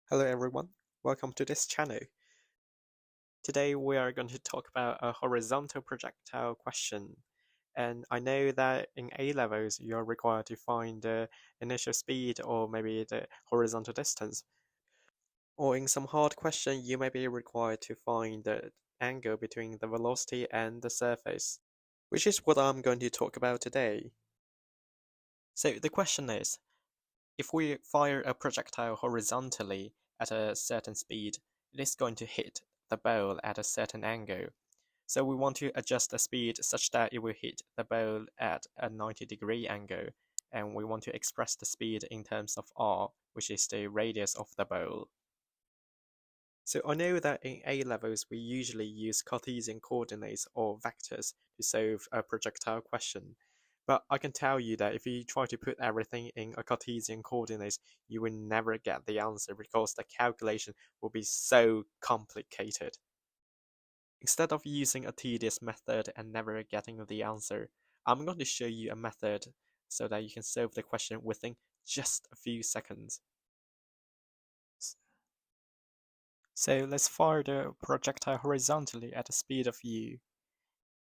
Hello everyone, welcome to this channel. Today we are going to talk about a horizontal projectile question. And I know that in A levels you're required to find the initial speed or maybe the horizontal distance. Or in some hard question you may be required to find the angle between the velocity and the surface, which is what I'm going to talk about today. So the question is, if we fire a projectile horizontally at a certain speed, it is going to hit the bowl at a certain angle. So we want to adjust the speed such that it will hit the bowl at a 90-degree angle, and we want to express the speed in terms of r, which is the radius of the bowl. So I know that in A levels we usually use Cartesian coordinates or vectors to solve a projectile question. But I can tell you that if you try to put everything in a Cartesian coordinates, you will never get the answer because the calculation will be so complicated. Instead of using a tedious method and never getting the answer, I'm going to show you a method so that you can solve the question within just a few seconds. So let's fire the projectile horizontally at the speed of u.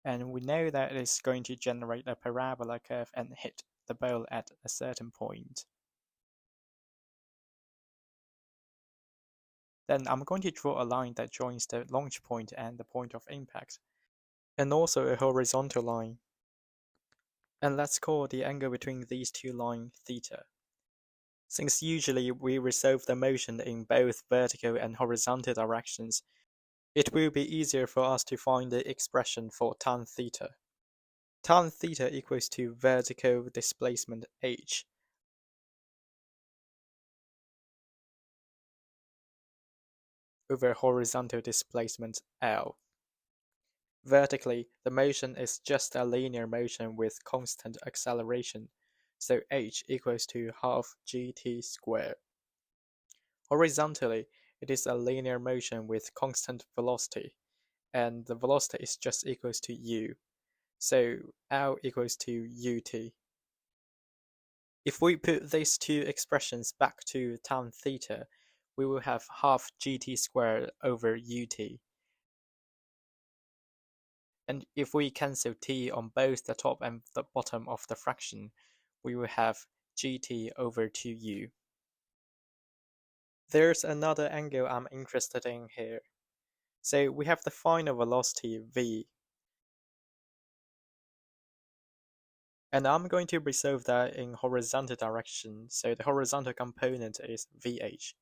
And we know that it is going to generate a parabola curve and hit the bowl at a certain point. Then I'm going to draw a line that joins the launch point and the point of impact, and also a horizontal line. And let's call the angle between these two lines theta. Since usually we resolve the motion in both vertical and horizontal directions, it will be easier for us to find the expression for tan theta. Tan theta equals to vertical displacement h over horizontal displacement L. Vertically, the motion is just a linear motion with constant acceleration, so h equals to half gt squared. Horizontally, it is a linear motion with constant velocity, and the velocity is just equals to u, so L equals to ut. If we put these two expressions back to tan theta, we will have half gt squared over ut. And if we cancel t on both the top and the bottom of the fraction, we will have gt over 2u. There's another angle I'm interested in here. So we have the final velocity v, and I'm going to resolve that in horizontal direction, so the horizontal component is vh,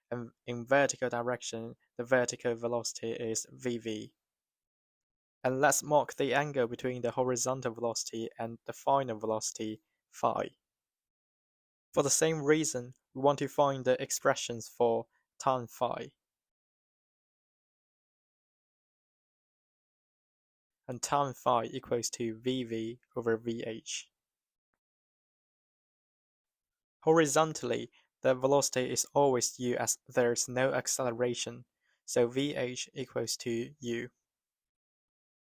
and in vertical direction, the vertical velocity is vv. And let's mark the angle between the horizontal velocity and the final velocity phi. For the same reason, we want to find the expressions for tan phi. And tan phi equals to vv over vh. Horizontally, the velocity is always u as there is no acceleration, so vh equals to u.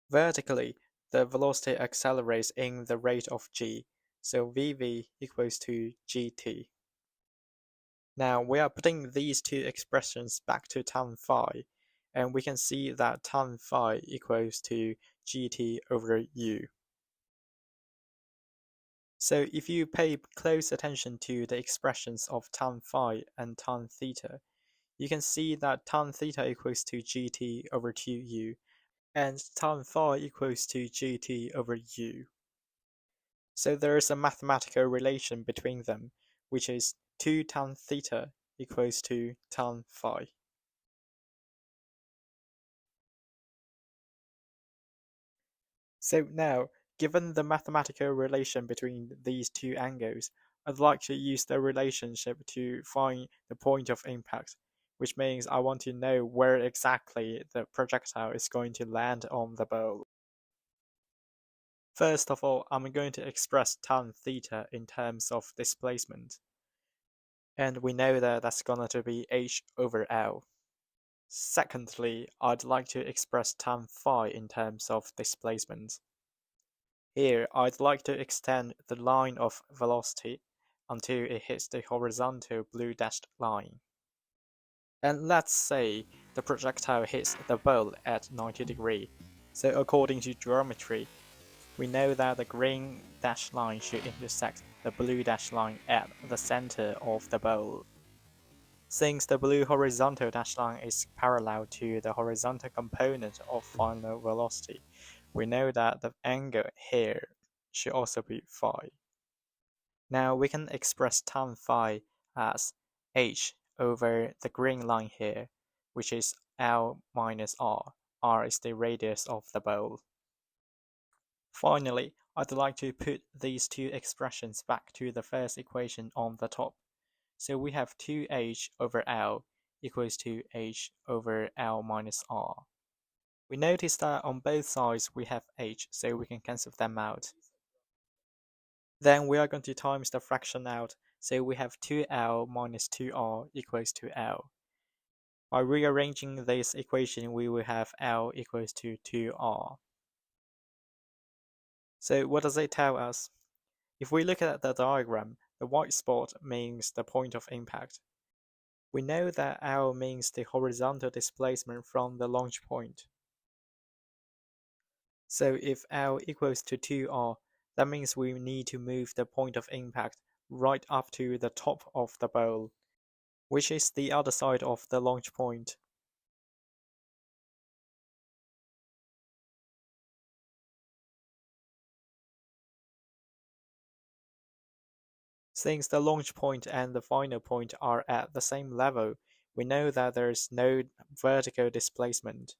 Vertically, the velocity accelerates in the rate of g, so vv equals to gt. Now we are putting these two expressions back to tan phi, and we can see that tan phi equals to gt over u. So if you pay close attention to the expressions of tan phi and tan theta, you can see that tan theta equals to gt over 2u, and tan phi equals to gt over u. So there is a mathematical relation between them, which is 2 tan theta equals to tan phi. So now, given the mathematical relation between these two angles, I'd like to use the relationship to find the point of impact, which means I want to know where exactly the projectile is going to land on the bowl. First of all, I'm going to express tan theta in terms of displacement. And we know that that's going to be h over L. Secondly, I'd like to express tan phi in terms of displacement. Here, I'd like to extend the line of velocity until it hits the horizontal blue dashed line. And let's say the projectile hits the bowl at 90 degrees. So according to geometry, we know that the green dashed line should intersect the blue dashed line at the center of the bowl. Since the blue horizontal dashed line is parallel to the horizontal component of final velocity, we know that the angle here should also be phi. Now we can express tan phi as h over the green line here, which is L minus R. R is the radius of the bowl. Finally, I'd like to put these two expressions back to the first equation on the top. So we have 2h over L equals to h over L minus R. We notice that on both sides we have h, so we can cancel them out. Then we are going to times the fraction out, so we have 2L minus 2R equals to L. By rearranging this equation, we will have L equals to 2R. So what does it tell us? If we look at the diagram, the white spot means the point of impact. We know that L means the horizontal displacement from the launch point. So if L equals to 2R, that means we need to move the point of impact right up to the top of the bowl, which is the other side of the launch point. Since the launch point and the final point are at the same level, we know that there is no vertical displacement.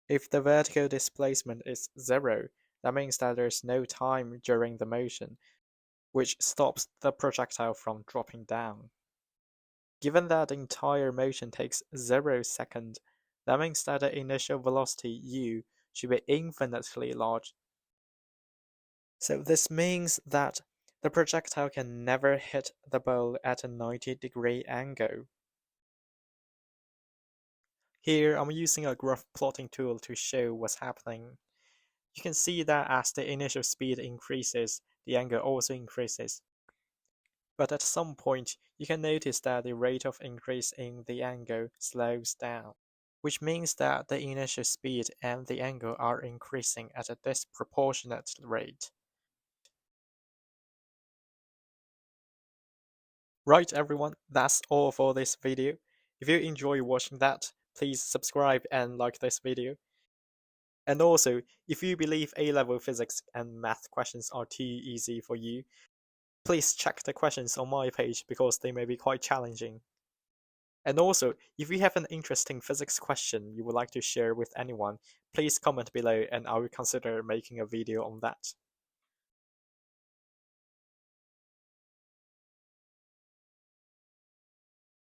If the vertical displacement is zero, that means that there is no time during the motion, which stops the projectile from dropping down. Given that the entire motion takes 0 seconds, that means that the initial velocity u should be infinitely large. So this means that the projectile can never hit the bowl at a 90-degree angle. Here I'm using a graph plotting tool to show what's happening. You can see that as the initial speed increases, the angle also increases. But at some point, you can notice that the rate of increase in the angle slows down, which means that the initial speed and the angle are increasing at a disproportionate rate. Right everyone, that's all for this video. If you enjoy watching that, please subscribe and like this video. And also, if you believe A-level physics and math questions are too easy for you, please check the questions on my page because they may be quite challenging. And also, if you have an interesting physics question you would like to share with anyone, please comment below and I will consider making a video on that.